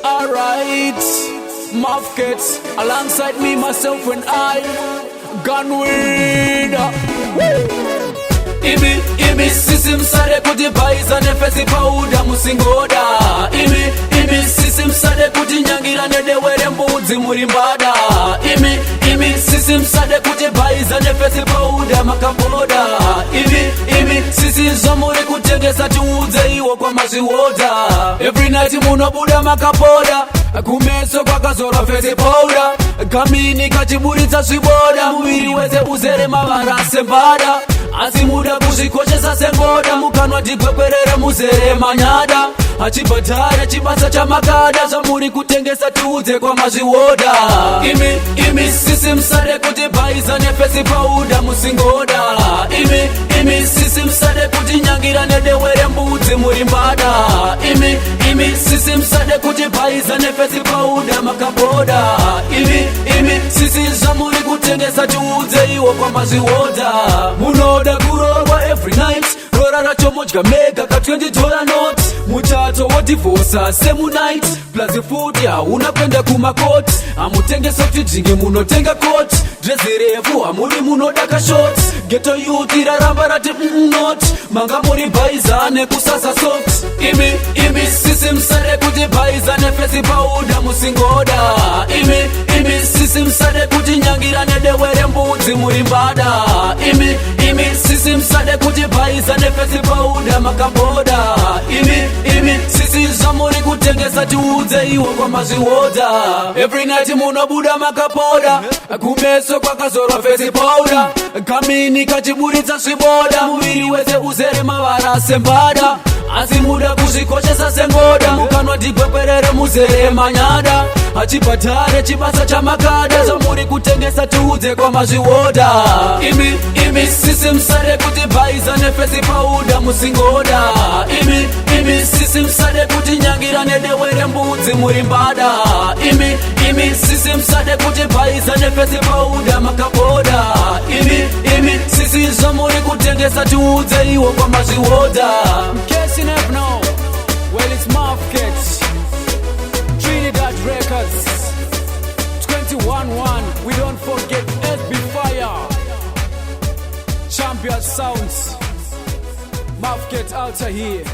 Alright, Mafkets, alongside me, myself and I, Gunweed. Imi sisi msade kuti paiza nefesi pauda musingoda. Imi sisi msade kuti nyangira nedewere mbudzi murimbada. Imi sisi msade kuti paiza nefesi pauda makaboda. Imi sisi zomuri kutengesa tiudze iwo kwa mazviwoda. Every night munobuda makaboda, kumeso kwakazorwa fesi pauda. Kamini kachiburitsa zviboda, muviri wese uzere mavara sembada. Asi muda kuzvikoshesa sengoda, mukanwa tigwekwerere muzere manyada. Achibhadhara chibasa chamakada, zvamuri kutengesa tiudze kwa mazviwoda. Imi sisi msade kuti paiza nefesi pauda musingoda. Imi sisi msade kuti nyangira nedewere mbudzi murimbada. Imi sisi msade kuti paiza nefesi pauda makaboda. Imi sisi zvamuri kutengesa tiudze iwo kwa mazviwoda. Munoda kurohwa every night, rora racho modya mega ka $20 note. Muchato wodivosa same night, plus food hauna kwenda kumakoti. Amutengesa kuti dzinge munotenga coat, dress refu hamuri munoda ka short. Ghetto youth iraramba rati not, manga muri baiza nekusasa socks. Imi sisi msade kuti baiza nefesi pauda musingoda. Imi sisi msade kuti nyangira nedewere mbudzi murimbada. Imi sisi msade kuti paiza nefesi pauda makaboda. Imi sisi zvamuri kutengesa tiudze iwo kwa mazviwoda. Every night munobuda makaboda, kumeso kwakazorwa fesi pauda. Kamini kachiburitsa zviboda, muviri wese uzere mavara sembada. Asi muda kuzvikoshesa sengoda, mukanwa tigwekwerere muzere manyada. Achibhadhare chibasa chamakada, zvamuri kutengesa tiudze kwa mazviwoda. Imi sisi msade kuti paiza nefesi pauda musingoda. Imi sisi msade kuti nyangira nedewere mbudzi murimbada. Imi sisi msade kuti paiza nefesi pauda makaboda. Imi sisi zvamuri kutengesa tiudze iwo kwa mazviwoda. Case you never know, well it's Mafkets, Trinidad Records, 21-1, we don't forget SB Fire, Champion Sounds, Mafkets out here.